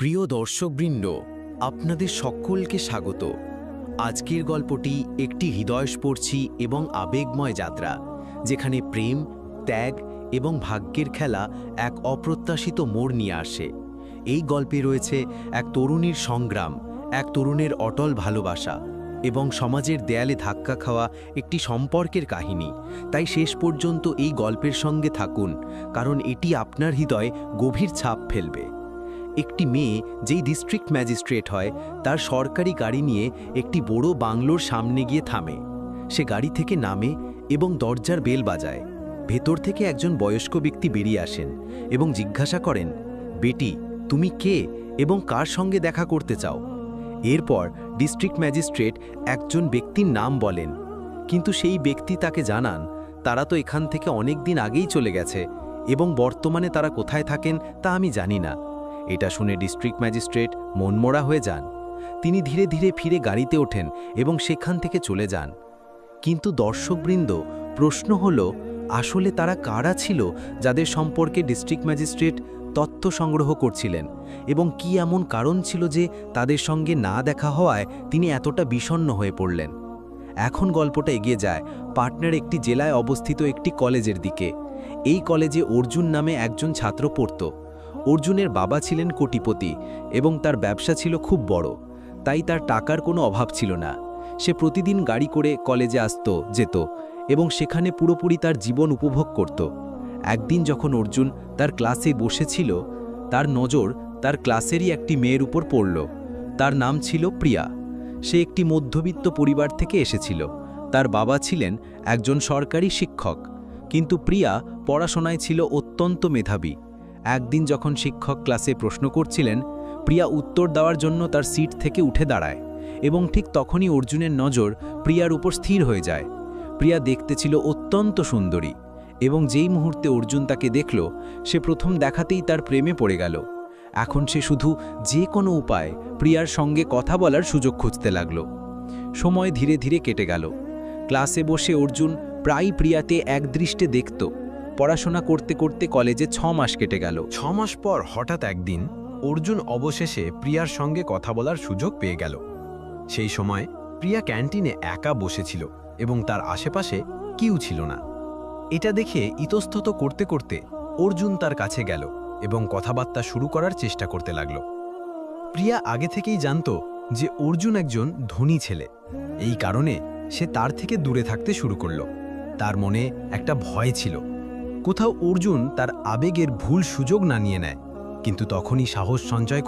প্রিয় দর্শকবৃন্দ, আপনাদের সকলকে স্বাগত। আজকের গল্পটি একটি হৃদয়স্পর্শী এবং আবেগময় যাত্রা, যেখানে প্রেম, ত্যাগ এবং ভাগ্যের খেলা এক অপ্রত্যাশিত মোড় নিয়ে আসে। এই গল্পে রয়েছে এক তরুণীর সংগ্রাম, এক তরুণের অটল ভালোবাসা এবং সমাজের দেয়ালে ধাক্কা খাওয়া একটি সম্পর্কের কাহিনী। তাই শেষ পর্যন্ত এই গল্পের সঙ্গে থাকুন, কারণ এটি আপনার হৃদয়ে গভীর ছাপ ফেলবে। একটি মেয়ে যেই ডিস্ট্রিক্ট ম্যাজিস্ট্রেট হয়, তার সরকারি গাড়ি নিয়ে একটি বড় বাংলোর সামনে গিয়ে থামে। সে গাড়ি থেকে নামে এবং দরজার বেল বাজায়। ভেতর থেকে একজন বয়স্ক ব্যক্তি বেরিয়ে আসেন এবং জিজ্ঞাসা করেন, বেটি, তুমি কে এবং কার সঙ্গে দেখা করতে চাও? এরপর ডিস্ট্রিক্ট ম্যাজিস্ট্রেট একজন ব্যক্তির নাম বলেন, কিন্তু সেই ব্যক্তি তাকে জানান তারা তো এখান থেকে অনেক দিন আগেই চলে গেছে এবং বর্তমানে তারা কোথায় থাকেন তা আমি জানি না। এটা শুনে ডিস্ট্রিক্ট ম্যাজিস্ট্রেট মনমরা হয়ে যান। তিনি ধীরে ধীরে ফিরে গাড়িতে ওঠেন এবং সেখান থেকে চলে যান। কিন্তু দর্শকবৃন্দ, প্রশ্ন হলো, আসলে তারা কারা ছিল যাদের সম্পর্কে ডিস্ট্রিক্ট ম্যাজিস্ট্রেট তথ্য সংগ্রহ করছিলেন, এবং কি এমন কারণ ছিল যে তাদের সঙ্গে না দেখা হওয়ায় তিনি এতটা বিষণ্ণ হয়ে পড়লেন? এখন গল্পটা এগিয়ে যায় পাটনার একটি জেলায় অবস্থিত একটি কলেজের দিকে। এই কলেজে অর্জুন নামে একজন ছাত্র পড়ত। অর্জুনের বাবা ছিলেন কোটিপতি এবং তার ব্যবসা ছিল খুব বড়, তাই তার টাকার কোনো অভাব ছিল না। সে প্রতিদিন গাড়ি করে কলেজে যেত এবং সেখানে পুরোপুরি তার জীবন উপভোগ করত। একদিন যখন অর্জুন তার ক্লাসে বসেছিল, তার নজর তার ক্লাসেরই একটি মেয়ের উপর পড়ল। তার নাম ছিল প্রিয়া। সে একটি মধ্যবিত্ত পরিবার থেকে এসেছিল। তার বাবা ছিলেন একজন সরকারি শিক্ষক, কিন্তু প্রিয়া পড়াশোনায় ছিল অত্যন্ত মেধাবী। একদিন যখন শিক্ষক ক্লাসে প্রশ্ন করছিলেন, প্রিয়া উত্তর দেওয়ার জন্য তার সিট থেকে উঠে দাঁড়ায় এবং ঠিক তখনই অর্জুনের নজর প্রিয়ার উপর স্থির হয়ে যায়। প্রিয়া দেখতে ছিল অত্যন্ত সুন্দরী এবং যেই মুহূর্তে অর্জুন তাকে দেখল, সে প্রথম দেখাতেই তার প্রেমে পড়ে গেল। এখন সে শুধু যে কোনো উপায়ে প্রিয়ার সঙ্গে কথা বলার সুযোগ খুঁজতে লাগল। সময় ধীরে ধীরে কেটে গেল। ক্লাসে বসে অর্জুন প্রায় প্রিয়াতে একদৃষ্টে দেখত। পড়াশোনা করতে করতে কলেজে 6 মাস কেটে গেল। 6 মাস পর হঠাৎ একদিন অর্জুন অবশেষে প্রিয়ার সঙ্গে কথা বলার সুযোগ পেয়ে গেল। সেই সময় প্রিয়া ক্যান্টিনে একা বসেছিল এবং তার আশেপাশে কেউ ছিল না। এটা দেখে ইতস্তত করতে করতে অর্জুন তার কাছে গেল এবং কথাবার্তা শুরু করার চেষ্টা করতে লাগল। প্রিয়া আগে থেকেই জানত যে অর্জুন একজন ধনী ছেলে। এই কারণে সে তার থেকে দূরে থাকতে শুরু করল। তার মনে একটা ভয় ছিল, কোথাও অর্জুন তার আবেগের ভুল সুযোগ না নিয়ে নেয়। কিন্তু তখনই সাহস সঞ্চয়